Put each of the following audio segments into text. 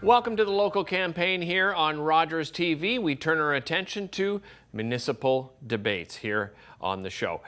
Welcome to the local campaign here on Rogers TV. We turn our attention to municipal debates here on the show.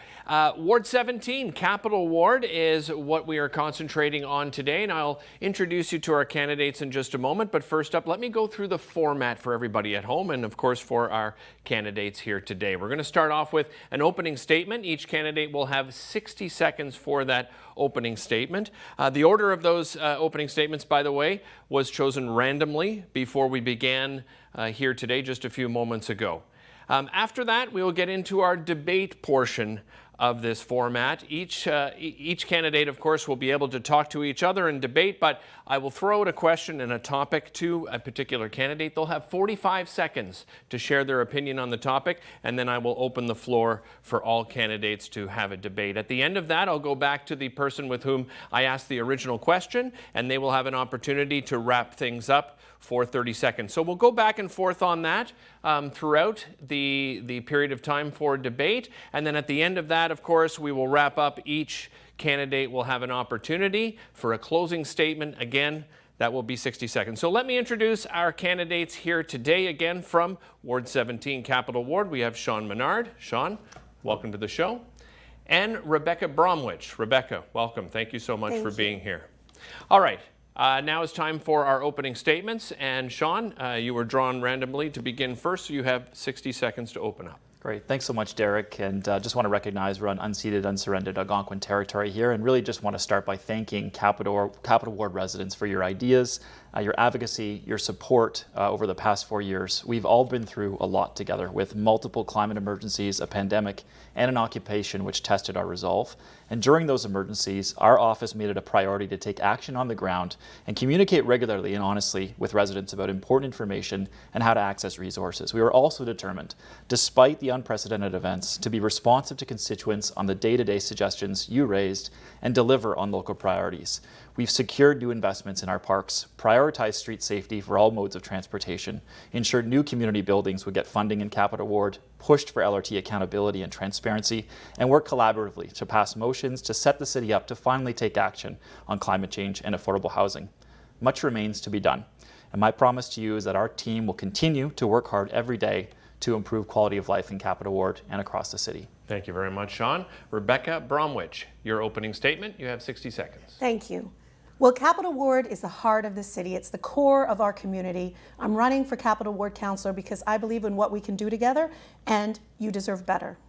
Ward 17, Capital Ward, is what we are concentrating on today, and I'll introduce you to our candidates in just a moment. But first up, let me go through the format for everybody at home and, of course, for our candidates here today. We're going to start off with an opening statement. Each candidate will have 60 seconds for that opening statement. The order of those opening statements, by the way, was chosen randomly before we began here today just a few moments ago. After that, we will get into our debate portion of this format. Each candidate, of course, will be able to talk to each other and debate, but I will throw out a question and a topic to a particular candidate. They'll have 45 seconds to share their opinion on the topic, and then I will open the floor for all candidates to have a debate. At the end of that, I'll go back to the person with whom I asked the original question, and they will have an opportunity to wrap things up for 30 seconds. So we'll go back and forth on that throughout the period of time for debate. And then at the end of that, of course, we will wrap up. Each candidate will have an opportunity for a closing statement. Again, that will be 60 seconds. So let me introduce our candidates here today. Again, from Ward 17, Capital Ward, we have Shawn Menard. Shawn, welcome to the show. And Rebecca Bromwich. Rebecca, welcome. Thank you so much for being here. All right. Now it's time for our opening statements. And Shawn, you were drawn randomly to begin first, so you have 60 seconds to open up. Great. Thanks so much, Derek. And just want to recognize we're on unceded, unsurrendered Algonquin territory here, and really just want to start by thanking Capital Ward residents for your ideas, your advocacy, your support over the past 4 years. We've all been through a lot together with multiple climate emergencies, a pandemic, and an occupation which tested our resolve. And during those emergencies, our office made it a priority to take action on the ground and communicate regularly and honestly with residents about important information and how to access resources. We were also determined, despite the unprecedented events, to be responsive to constituents on the day-to-day suggestions you raised and deliver on local priorities. We've secured new investments in our parks, prioritized street safety for all modes of transportation, ensured new community buildings would get funding in Capital Ward, pushed for LRT accountability and transparency, and worked collaboratively to pass motions to set the city up to finally take action on climate change and affordable housing. Much remains to be done, and my promise to you is that our team will continue to work hard every day to improve quality of life in Capital Ward and across the city. Thank you very much, Shawn. Rebecca Bromwich, your opening statement. You have 60 seconds. Thank you. Well, Capital Ward is the heart of the city. It's the core of our community. I'm running for Capital Ward Councillor because I believe in what we can do together, and you deserve better.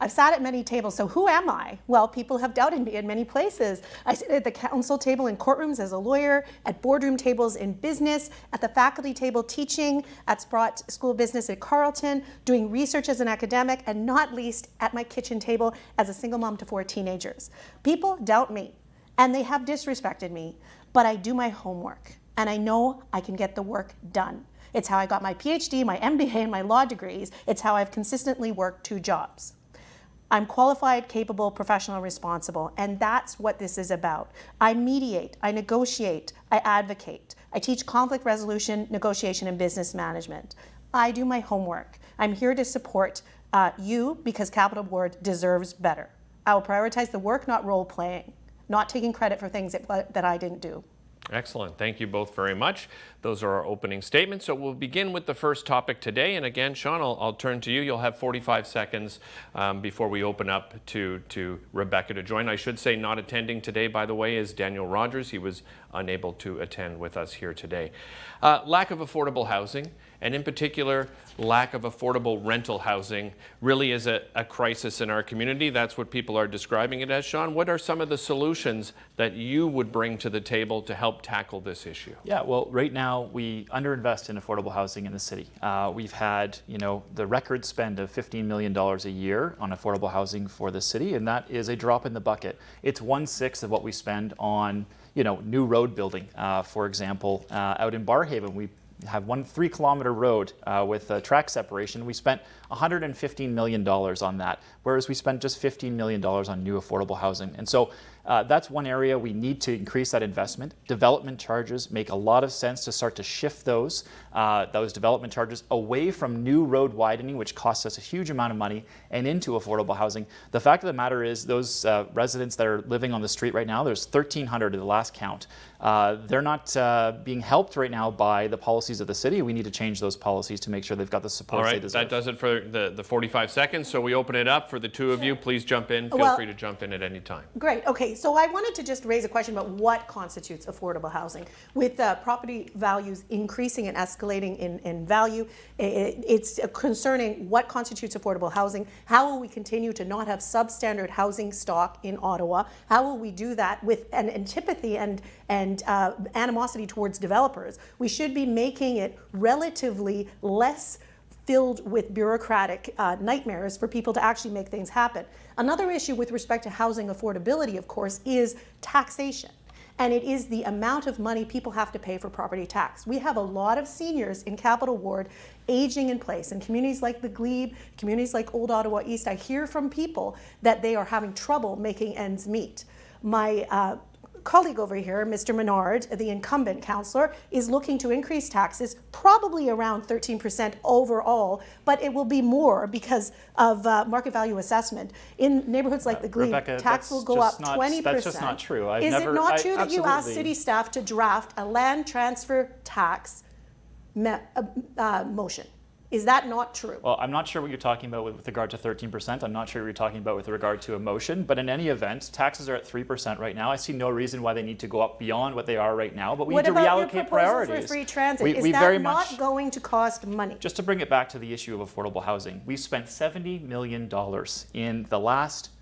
I've sat at many tables, so who am I? Well, people have doubted me in many places. I sit at the council table in courtrooms as a lawyer, at boardroom tables in business, at the faculty table teaching, at Sprott School of Business at Carleton, doing research as an academic, and not least at my kitchen table as a single mom to 4 teenagers. People doubt me, and they have disrespected me, but I do my homework, and I know I can get the work done. It's how I got my PhD, my MBA, and my law degrees. It's how I've consistently worked 2 jobs. I'm qualified, capable, professional, responsible, and that's what this is about. I mediate, I negotiate, I advocate. I teach conflict resolution, negotiation, and business management. I do my homework. I'm here to support you because Capital Ward deserves better. I will prioritize the work, not role playing, not taking credit for things that I didn't do. Excellent. Thank you both very much. Those are our opening statements. So we'll begin with the first topic today. And again, Shawn, I'll turn to you. You'll have 45 seconds before we open up to Rebecca to join. I should say not attending today, by the way, is Daniel Rogers. He was unable to attend with us here today. Lack of affordable housing, and in particular, lack of affordable rental housing really is a crisis in our community. That's what people are describing it as. Shawn, what are some of the solutions that you would bring to the table to help tackle this issue? Yeah, well, right now we underinvest in affordable housing in the city. We've had, the record spend of $15 million a year on affordable housing for the city, and that is a drop in the bucket. It's 1/6 of what we spend on, new road building. For example, out in Barrhaven, we have one 3-kilometer road with a track separation. We spent $115 million on that, whereas we spent just $15 million on new affordable housing. And so that's one area we need to increase that investment. Development charges make a lot of sense to start to shift those development charges away from new road widening, which costs us a huge amount of money, and into affordable housing. The fact of the matter is those residents that are living on the street right now, there's 1,300 at the last count. They're not being helped right now by the policies of the city. We need to change those policies to make sure they've got the support they deserve. That does it for the 45 seconds. So we open it up for the two of you. Please jump in. Feel free to jump in at any time. Great. Okay. So I wanted to just raise a question about what constitutes affordable housing. With property values increasing and escalating in value, it's concerning what constitutes affordable housing. How will we continue to not have substandard housing stock in Ottawa? How will we do that with an antipathy and animosity towards developers? We should be making it relatively less filled with bureaucratic nightmares for people to actually make things happen. Another issue with respect to housing affordability, of course, is taxation. And it is the amount of money people have to pay for property tax. We have a lot of seniors in Capital Ward aging in place. In communities like the Glebe, communities like Old Ottawa East, I hear from people that they are having trouble making ends meet. My colleague over here, Mr. Menard, the incumbent councillor, is looking to increase taxes, probably around 13% overall, but it will be more because of market value assessment. In neighborhoods like the Glebe, Rebecca, tax will go up 20%. That's just not true. Is it not true that you asked city staff to draft a land transfer tax motion? Is that not true? Well, I'm not sure what you're talking about with regard to 13%. I'm not sure what you're talking about with regard to a motion. But in any event, taxes are at 3% right now. I see no reason why they need to go up beyond what they are right now. But we need to reallocate priorities. What about your proposal for free transit? Is that not going to cost money? Just to bring it back to the issue of affordable housing, we've spent $70 million in the last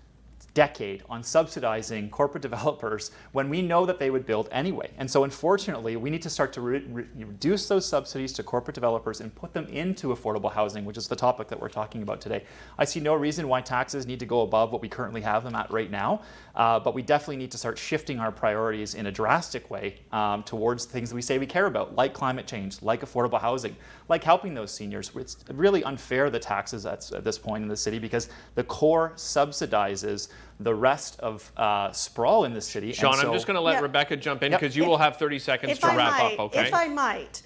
decade on subsidizing corporate developers when we know that they would build anyway. And so unfortunately, we need to start to reduce those subsidies to corporate developers and put them into affordable housing, which is the topic that we're talking about today. I see no reason why taxes need to go above what we currently have them at right now, but we definitely need to start shifting our priorities in a drastic way towards things that we say we care about, like climate change, like affordable housing, like helping those seniors. It's really unfair, the taxes at this point in the city, because the core subsidizes the rest of sprawl in the city. Sean, I'm just going to let Rebecca jump in because you will have 30 seconds to wrap up, okay? If I might.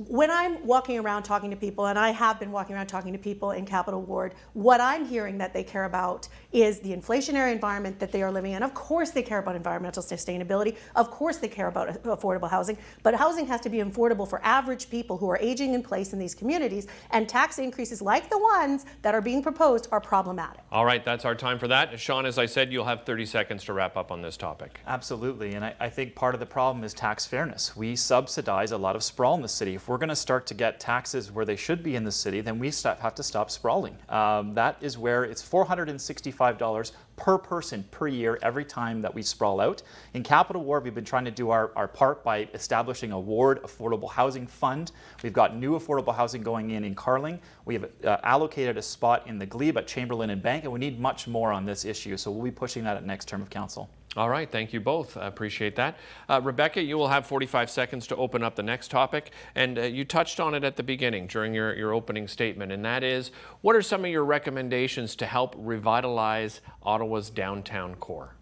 When I'm walking around talking to people, and I have been walking around talking to people in Capital Ward, what I'm hearing that they care about is the inflationary environment that they are living in. Of course they care about environmental sustainability. Of course they care about affordable housing. But housing has to be affordable for average people who are aging in place in these communities. And tax increases like the ones that are being proposed are problematic. All right, that's our time for that. Sean, as I said, you'll have 30 seconds to wrap up on this topic. Absolutely. And I think part of the problem is tax fairness. We subsidize a lot of sprawl in the city. If we're going to start to get taxes where they should be in the city, then we have to stop sprawling. That is where it's $465 per person per year every time that we sprawl out. In Capital Ward, we've been trying to do our part by establishing a ward affordable housing fund. We've got new affordable housing going in Carling. We have allocated a spot in the Glebe at Chamberlain and Bank, and we need much more on this issue. So we'll be pushing that at next term of council. All right, thank you both. I appreciate that. Rebecca, you will have 45 seconds to open up the next topic. And you touched on it at the beginning during your opening statement, and that is, what are some of your recommendations to help revitalize Ottawa's downtown core?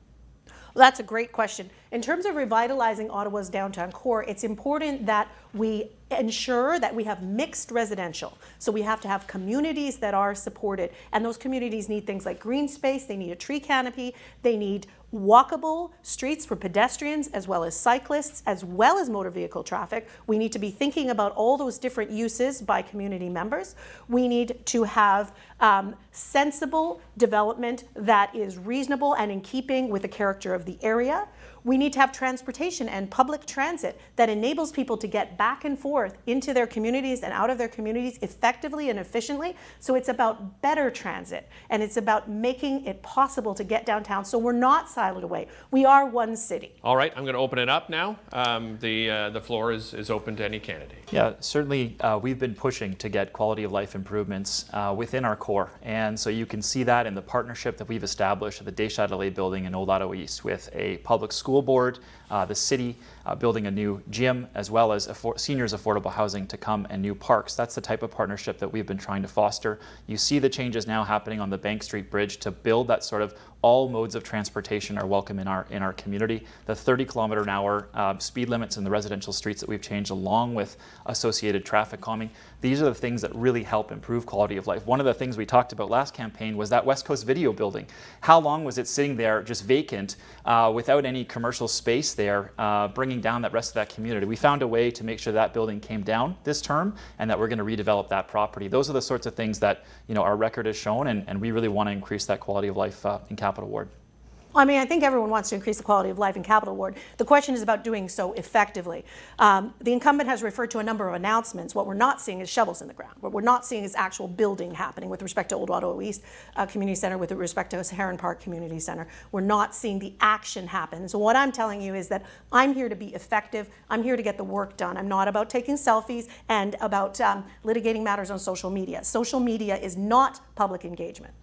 Well, that's a great question. In terms of revitalizing Ottawa's downtown core, it's important that we ensure that we have mixed residential. So we have to have communities that are supported, and those communities need things like green space, they need a tree canopy, they need walkable streets for pedestrians as well as cyclists, as well as motor vehicle traffic. We need to be thinking about all those different uses by community members. We need to have sensible development that is reasonable and in keeping with the character of the area. We need to have transportation and public transit that enables people to get back and forth into their communities and out of their communities effectively and efficiently. So it's about better transit, and it's about making it possible to get downtown so we're not siloed away. We are one city. All right, I'm going to open it up now. The floor is open to any candidate. Yeah, certainly we've been pushing to get quality of life improvements within our core. And so you can see that in the partnership that we've established at the Deschâtelet building in Old Ottawa East with a public school board, the city building a new gym, as well as seniors affordable housing to come, and new parks. That's the type of partnership that we've been trying to foster. You see the changes now happening on the Bank Street Bridge to build that sort of all modes of transportation are welcome in our community. The 30-kilometer-an-hour speed limits in the residential streets that we've changed, along with associated traffic calming, these are the things that really help improve quality of life. One of the things we talked about last campaign was that West Coast Video building. How long was it sitting there just vacant without any commercial space there, bringing down that rest of that community? We found a way to make sure that building came down this term, and that we're going to redevelop that property. Those are the sorts of things that our record has shown, and we really want to increase that quality of life in Capital Ward. I mean, I think everyone wants to increase the quality of life in Capital Ward. The question is about doing so effectively. The incumbent has referred to a number of announcements. What we're not seeing is shovels in the ground. What we're not seeing is actual building happening with respect to Old Ottawa East Community Centre, with respect to Heron Park Community Centre. We're not seeing the action happen. So what I'm telling you is that I'm here to be effective. I'm here to get the work done. I'm not about taking selfies and about litigating matters on social media. Social media is not public engagement.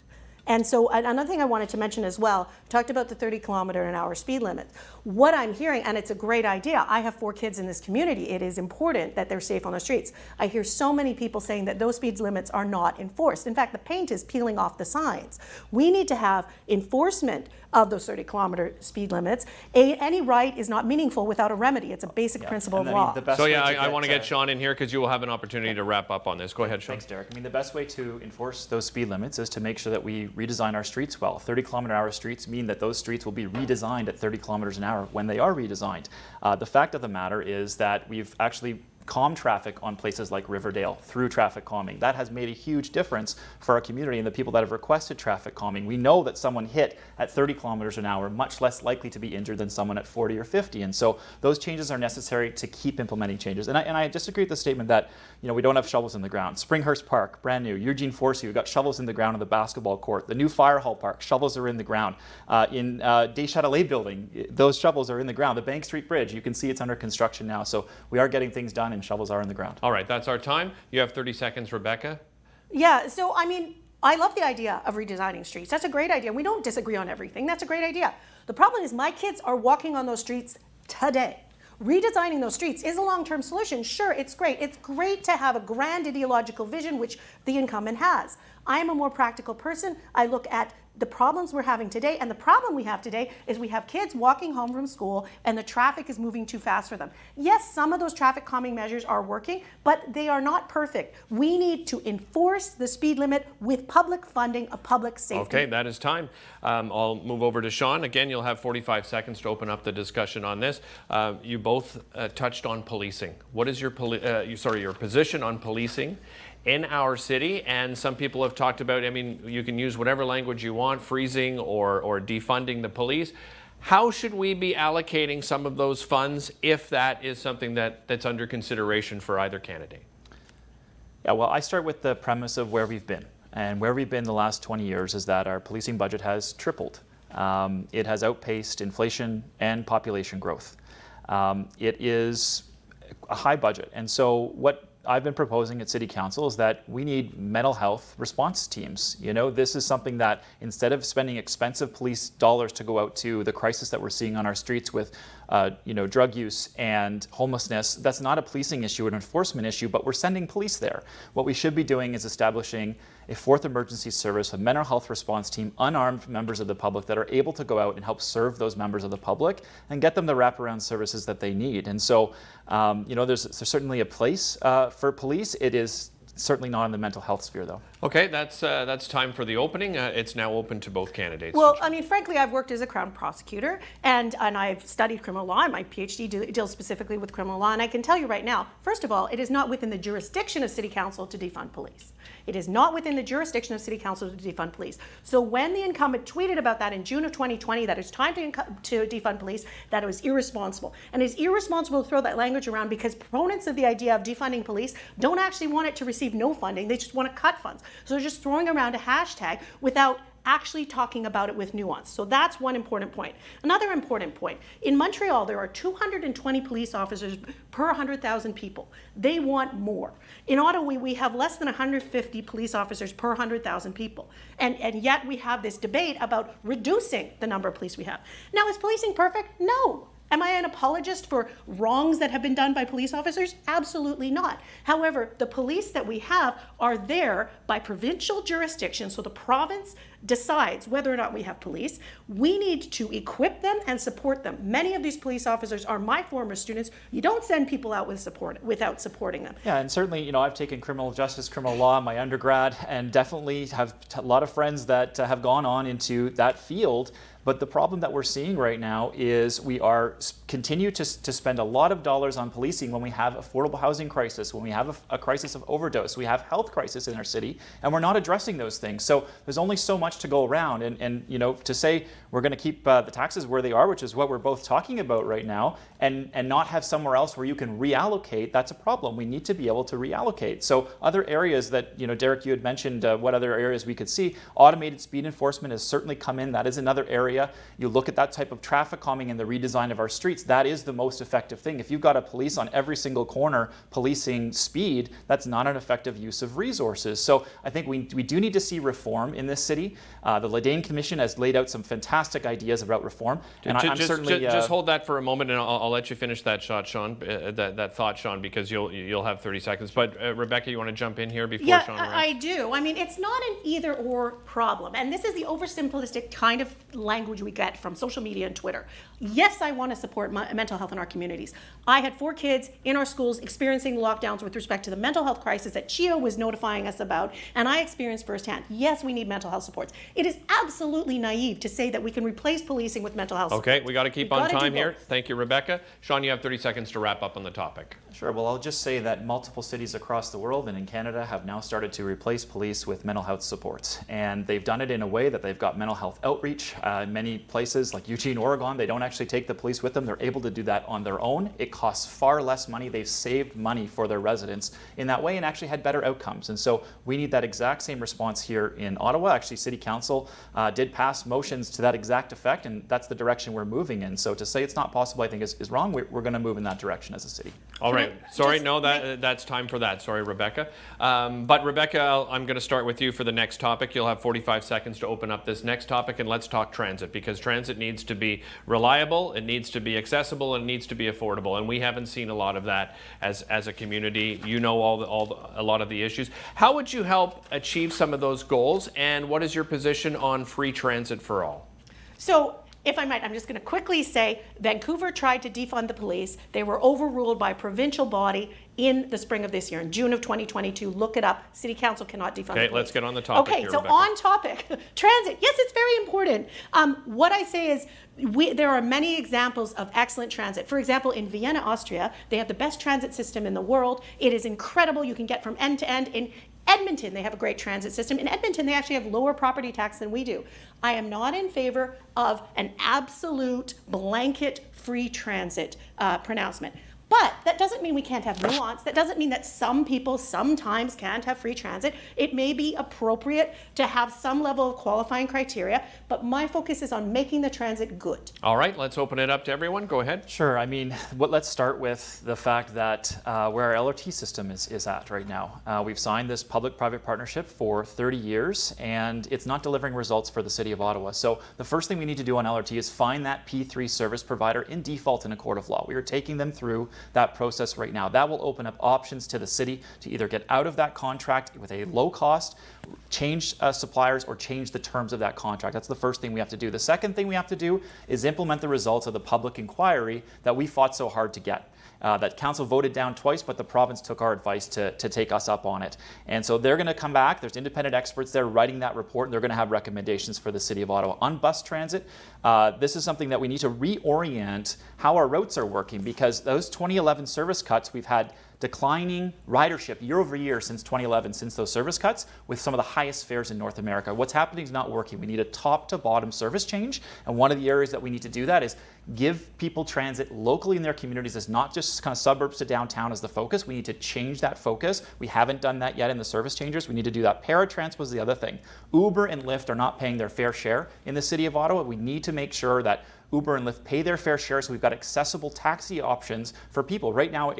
And so another thing I wanted to mention as well, talked about the 30-kilometer-an-hour speed limit. What I'm hearing, and it's a great idea, I have 4 kids in this community. It is important that they're safe on the streets. I hear so many people saying that those speed limits are not enforced. In fact, the paint is peeling off the signs. We need to have enforcement of those 30-kilometer speed limits. Any right is not meaningful without a remedy. It's a basic principle of law. So yeah, I want to get Shawn in here because you will have an opportunity to wrap up on this. Go ahead, Shawn. Thanks, Derick. I mean, the best way to enforce those speed limits is to make sure that we redesign our streets well. 30-kilometer-an-hour streets mean that those streets will be redesigned at 30 kilometers an hour when they are redesigned. The fact of the matter is that we've actually calm traffic on places like Riverdale through traffic calming. That has made a huge difference for our community and the people that have requested traffic calming. We know that someone hit at 30 kilometers an hour much less likely to be injured than someone at 40 or 50. And so those changes are necessary to keep implementing changes. And I disagree with the statement that we don't have shovels in the ground. Springhurst Park, brand new. Eugene Forsey, we've got shovels in the ground in the basketball court. The new Fire Hall Park, shovels are in the ground. In Deschâtelet building, those shovels are in the ground. The Bank Street Bridge, you can see it's under construction now. So we are getting things done, and shovels are in the ground. All right, that's our time. You have 30 seconds, Rebecca. Yeah, so I mean, I love the idea of redesigning streets. That's a great idea. We don't disagree on everything. That's a great idea. The problem is my kids are walking on those streets today. Redesigning those streets is a long-term solution. Sure, it's great. It's great to have a grand ideological vision, which the incumbent has. I am a more practical person. I look at the problems we're having today, and the problem we have today is we have kids walking home from school and the traffic is moving too fast for them. Yes, some of those traffic calming measures are working, but they are not perfect. We need to enforce the speed limit with public funding of public safety. Okay, that is time. I'll move over to Shawn. Again, you'll have 45 seconds to open up the discussion on this. You both touched on policing. What is your position on policing in our city? And some people have talked about, I mean, you can use whatever language you want, freezing or defunding the police. How should we be allocating some of those funds if that is something that's under consideration for either candidate? Yeah, well, I start with the premise of where we've been. And where we've been the last 20 years is that our policing budget has tripled. It has outpaced inflation and population growth. It is a high budget. And so what I've been proposing at City Council is that we need mental health response teams. This is something that instead of spending expensive police dollars to go out to the crisis that we're seeing on our streets with drug use and homelessness, that's not a policing issue, an enforcement issue, but we're sending police there. What we should be doing is establishing a fourth emergency service, a mental health response team, unarmed members of the public that are able to go out and help serve those members of the public and get them the wraparound services that they need. And so, there's certainly a place for police. It is certainly not in the mental health sphere, though. Okay, that's time for the opening. It's now open to both candidates. Well, I mean, frankly, I've worked as a Crown prosecutor, and I've studied criminal law, and my PhD deals specifically with criminal law. And I can tell you right now, first of all, it is not within the jurisdiction of City Council to defund police. It is not within the jurisdiction of City Council to defund police. So when the incumbent tweeted about that in June of 2020, that it's time to defund police, that it was irresponsible. And it's irresponsible to throw that language around because proponents of the idea of defunding police don't actually want it to receive no funding. They just want to cut funds. So they're just throwing around a hashtag without actually talking about it with nuance. So that's one important point. Another important point, in Montreal, there are 220 police officers per 100,000 people. They want more. In Ottawa, we have less than 150 police officers per 100,000 people. And yet we have this debate about reducing the number of police we have. Now, is policing perfect? No. Am I an apologist for wrongs that have been done by police officers? Absolutely not. However, the police that we have are there by provincial jurisdiction, so the province decides whether or not we have police. We need to equip them and support them. Many of these police officers are my former students. You don't send people out without supporting them. Yeah, and certainly, I've taken criminal justice, criminal law in my undergrad, and definitely have a lot of friends that have gone on into that field. But the problem that we're seeing right now is we continue to spend a lot of dollars on policing when we have affordable housing crisis, when we have a crisis of overdose, we have health crisis in our city, and we're not addressing those things. So there's only so much to go around, and to say we're going to keep the taxes where they are, which is what we're both talking about right now, and not have somewhere else where you can reallocate, that's a problem. We need to be able to reallocate. So other areas that, Derick, you had mentioned what other areas we could see. Automated speed enforcement has certainly come in. That is another area. You look at that type of traffic calming and the redesign of our streets, that is the most effective thing. If you've got a police on every single corner policing speed, that's not an effective use of resources. So I think we do need to see reform in this city. The Ledane Commission has laid out some fantastic ideas about reform. And I'm certainly... Just hold that for a moment, and I'll let you finish that shot, Shawn, that thought, Shawn, because you'll have 30 seconds. But Rebecca, you want to jump in here before Shawn? Yeah, I do. I mean, it's not an either-or problem. And this is the oversimplistic kind of language we get from social media and Twitter. Yes, I want to support mental health in our communities. I had 4 kids in our schools experiencing lockdowns with respect to the mental health crisis that CHEO was notifying us about, and I experienced firsthand. Yes, we need mental health supports. It is absolutely naive to say that we can replace policing with mental health supports. Okay, we got to keep on time here. Thank you, Rebecca. Shawn, you have 30 seconds to wrap up on the topic. Sure. Well, I'll just say that multiple cities across the world and in Canada have now started to replace police with mental health supports. And they've done it in a way that they've got mental health outreach. Many places like Eugene, Oregon, they don't actually take the police with them. They're able to do that on their own. It costs far less money. They've saved money for their residents in that way and actually had better outcomes. And so we need that exact same response here in Ottawa. Actually, City Council did pass motions to that exact effect, and that's the direction we're moving in. So to say it's not possible, I think is wrong. We're going to move in that direction as a city. All right. Sorry, no, that's time for that. Sorry, Rebecca. But Rebecca, I'm going to start with you for the next topic. You'll have 45 seconds to open up this next topic, and let's talk transit, because transit needs to be reliable, it needs to be accessible, and it needs to be affordable. And we haven't seen a lot of that as a community. You know a lot of the issues. How would you help achieve some of those goals, and what is your position on free transit for all? So, if I might, I'm just going to quickly say Vancouver tried to defund the police. They were overruled by a provincial body in the spring of this year, in June of 2022. Look it up. City Council cannot defund the police. Okay, let's get on the topic here, so Rebecca. On topic, transit. Yes, it's very important. What I say is there are many examples of excellent transit. For example, in Vienna, Austria, they have the best transit system in the world. It is incredible. You can get from end to end. In Edmonton, they have a great transit system. In Edmonton, they actually have lower property tax than we do. I am not in favor of an absolute blanket free transit pronouncement. But that doesn't mean we can't have nuance. That doesn't mean that some people sometimes can't have free transit. It may be appropriate to have some level of qualifying criteria, but my focus is on making the transit good. All right, let's open it up to everyone. Go ahead. Sure. I mean, let's start with the fact that where our LRT system is at right now. We've signed this public-private partnership for 30 years, and it's not delivering results for the City of Ottawa. So the first thing we need to do on LRT is find that P3 service provider in default in a court of law. We are taking them through that process right now. That will open up options to the city to either get out of that contract with a low cost, change suppliers, or change the terms of that contract. That's the first thing we have to do. The second thing we have to do is implement the results of the public inquiry that we fought so hard to get. That council voted down twice, but the province took our advice to take us up on it. And so they're going to come back. There's independent experts there writing that report, and they're going to have recommendations for the City of Ottawa. On bus transit, this is something that we need to reorient how our routes are working, because those 2011 service cuts, we've had declining ridership year over year since 2011, since those service cuts, with some of the highest fares in North America. What's happening is not working. We need a top to bottom service change, and one of the areas that we need to do that is give people transit locally in their communities as not just kind of suburbs to downtown as the focus. We need to change that focus. We haven't done that yet in the service changes. We need to do that. Paratransit was the other thing. Uber and Lyft are not paying their fair share in the City of Ottawa. We need to make sure that Uber and Lyft pay their fair share so we've got accessible taxi options for people. Right now,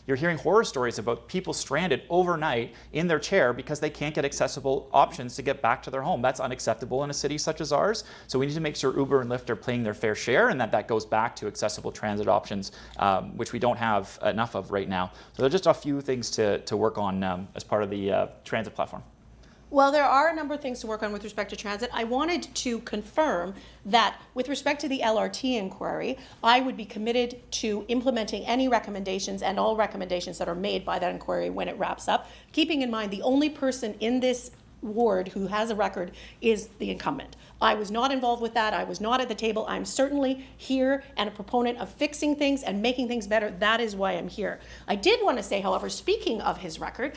you're hearing horror stories about people stranded overnight in their chair because they can't get accessible options to get back to their home. That's unacceptable in a city such as ours. So we need to make sure Uber and Lyft are paying their fair share and that goes back to accessible transit options, which we don't have enough of right now. So there's just a few things to work on as part of the transit platform. Well, there are a number of things to work on with respect to transit. I wanted to confirm that with respect to the LRT inquiry, I would be committed to implementing any recommendations and all recommendations that are made by that inquiry when it wraps up, keeping in mind the only person in this ward who has a record is the incumbent. I was not involved with that. I was not at the table. I'm certainly here and a proponent of fixing things and making things better. That is why I'm here. I did want to say, however, speaking of his record,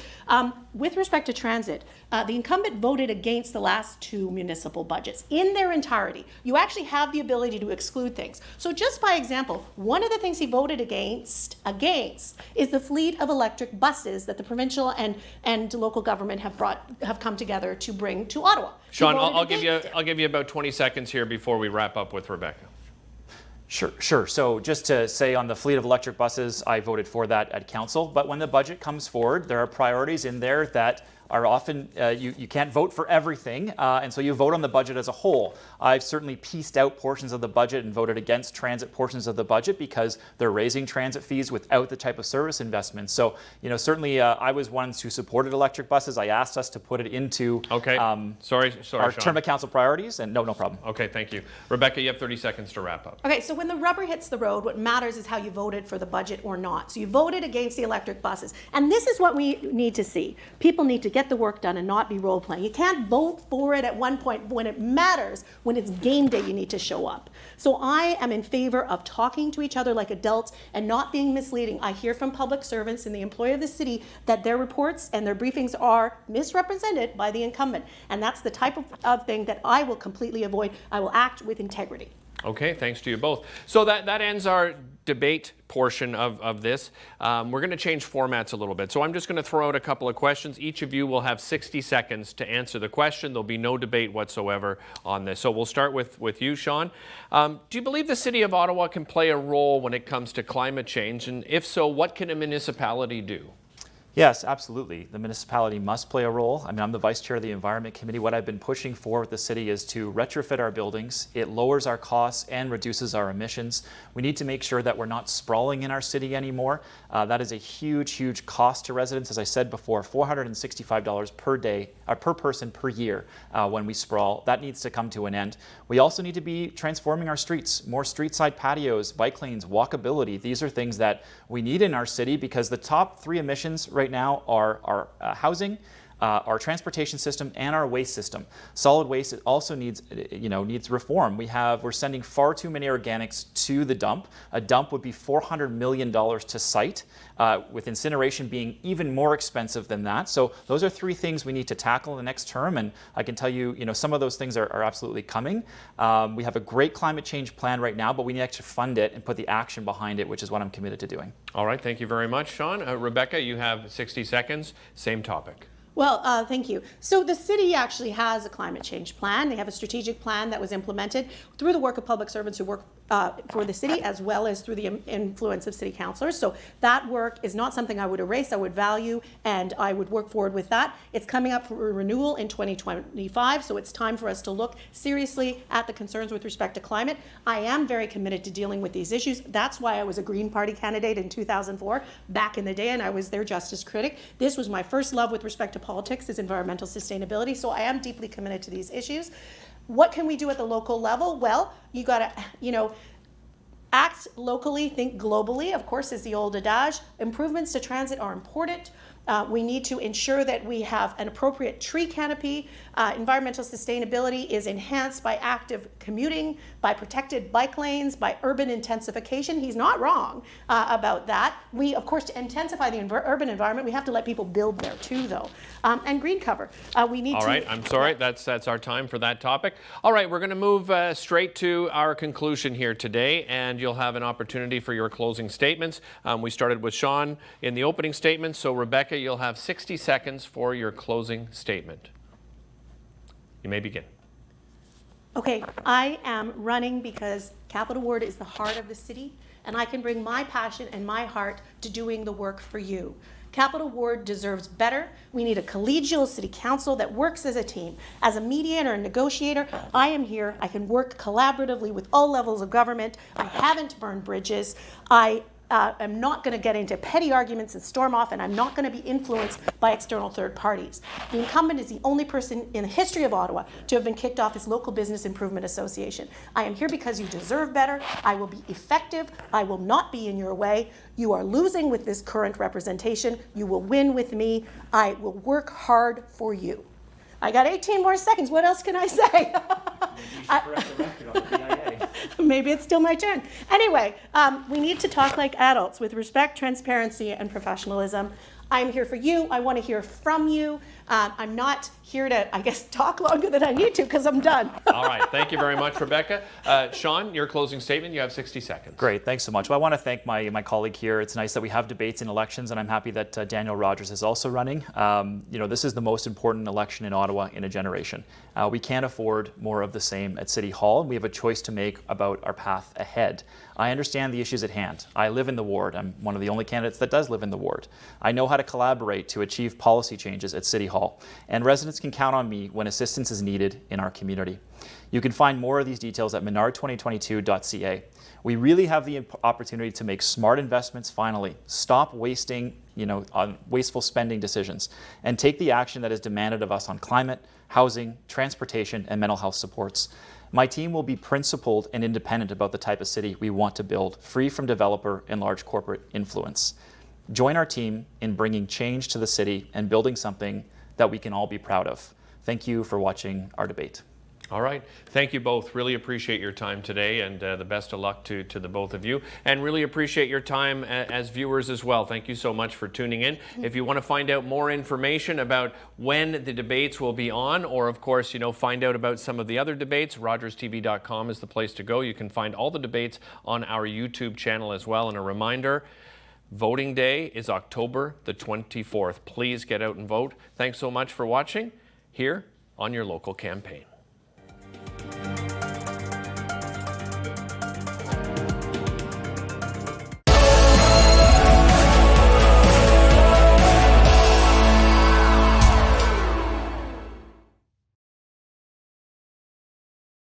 with respect to transit, the incumbent voted against the last 2 municipal budgets in their entirety. You actually have the ability to exclude things. So just by example, one of the things he voted against is the fleet of electric buses that the provincial and local government have come together to bring to Ottawa. Shawn, I'll give you about 20 seconds here before we wrap up with Rebecca. Sure. So just to say on the fleet of electric buses, I voted for that at council. But when the budget comes forward, there are priorities in there that are often, you can't vote for everything, and so you vote on the budget as a whole. I've certainly pieced out portions of the budget and voted against transit portions of the budget because they're raising transit fees without the type of service investments. So, certainly I was one who supported electric buses. I asked us to put it into sorry, our Shawn. term of council priorities, and no problem. Okay, thank you. Rebecca, you have 30 seconds to wrap up. Okay, so when the rubber hits the road, what matters is how you voted for the budget or not. So you voted against the electric buses. And this is what we need to see. People need to get the work done and not be role playing. You can't vote for it at one point. When it matters, when it's game day, you need to show up. So I am in favor of talking to each other like adults and not being misleading. I hear from public servants and the employee of the city that their reports and their briefings are misrepresented by the incumbent. And that's the type of thing that I will completely avoid. I will act with integrity. Okay, thanks to you both. So that ends our debate portion of this. We're going to change formats a little bit. So I'm just going to throw out a couple of questions. Each of you will have 60 seconds to answer the question. There'll be no debate whatsoever on this. So we'll start with you, Shawn. Do you believe the City of Ottawa can play a role when it comes to climate change? And if so, what can a municipality do? Yes, absolutely. The municipality must play a role. I mean, I'm the vice chair of the Environment Committee. What I've been pushing for with the city is to retrofit our buildings. It lowers our costs and reduces our emissions. We need to make sure that we're not sprawling in our city anymore. That is a huge cost to residents. As I said before, $465 per day, per person per year when we sprawl. That needs to come to an end. We also need to be transforming our streets, more street side patios, bike lanes, walkability. These are things that we need in our city because the top 3 emissions right now are our housing, our transportation system, and our waste system. Solid waste also needs reform. We're sending far too many organics to the dump. A dump would be $400 million to site, with incineration being even more expensive than that. So those are 3 things we need to tackle in the next term, and I can tell you, some of those things are absolutely coming. We have a great climate change plan right now, but we need to actually fund it and put the action behind it, which is what I'm committed to doing. All right, thank you very much, Shawn. Rebecca, you have 60 seconds, same topic. Well, thank you. So the city actually has a climate change plan. They have a strategic plan that was implemented through the work of public servants who work for the city, as well as through the influence of city councillors. So that work is not something I would erase, I would value, and I would work forward with that. It's coming up for renewal in 2025, so it's time for us to look seriously at the concerns with respect to climate. I am very committed to dealing with these issues. That's why I was a Green Party candidate in 2004, back in the day, and I was their justice critic. This was my first love with respect to politics, is environmental sustainability, so I am deeply committed to these issues. What can we do at the local level? Well, you got to, act locally, think globally, of course, is the old adage. Improvements to transit are important. We need to ensure that we have an appropriate tree canopy. Environmental sustainability is enhanced by active commuting, by protected bike lanes, by urban intensification. He's not wrong about that. We, of course, to intensify the urban environment, we have to let people build there too, though. And green cover. We need to... All right, I'm sorry, that's our time for that topic. All right, we're going to move straight to our conclusion here today, and you'll have an opportunity for your closing statements. We started with Shawn in the opening statement, so Rebecca, you'll have 60 seconds for your closing statement. You may begin. Okay, I am running because Capital Ward is the heart of the city, and I can bring my passion and my heart to doing the work for you. Capital Ward deserves better. We need a collegial city council that works as a team. As a mediator and negotiator, I am here. I can work collaboratively with all levels of government. I haven't burned bridges. I am not going to get into petty arguments and storm off, and I'm not going to be influenced by external third parties. The incumbent is the only person in the history of Ottawa to have been kicked off his local business improvement association. I am here because you deserve better. I will be effective. I will not be in your way. You are losing with this current representation. You will win with me. I will work hard for you. I got 18 more seconds. What else can I say? Maybe it's still my turn. Anyway, we need to talk like adults with respect, transparency, and professionalism. I'm here for you. I want to hear from you. I'm not here to, I guess, talk longer than I need to because I'm done. All right. Thank you very much, Rebecca. Shawn, your closing statement. You have 60 seconds. Great. Thanks so much. Well, I want to thank my colleague here. It's nice that we have debates in elections, and I'm happy that Daniel Rogers is also running. This is the most important election in Ottawa in a generation. We can't afford more of the same at City Hall, and we have a choice to make about our path ahead. I understand the issues at hand. I live in the ward. I'm one of the only candidates that does live in the ward. I know how to collaborate to achieve policy changes at City Hall, and residents can count on me when assistance is needed in our community. You can find more of these details at menard2022.ca. We really have the opportunity to make smart investments finally. Stop wasting, on wasteful spending decisions, and take the action that is demanded of us on climate, housing, transportation, and mental health supports. My team will be principled and independent about the type of city we want to build, free from developer and large corporate influence. Join our team in bringing change to the city and building something that we can all be proud of. Thank you for watching our debate. All right. Thank you both. Really appreciate your time today, and the best of luck to the both of you. And really appreciate your time as viewers as well. Thank you so much for tuning in. If you want to find out more information about when the debates will be on, or of course, find out about some of the other debates, rogerstv.com is the place to go. You can find all the debates on our YouTube channel as well. And a reminder, voting day is October the 24th. Please get out and vote. Thanks so much for watching here on your local campaign.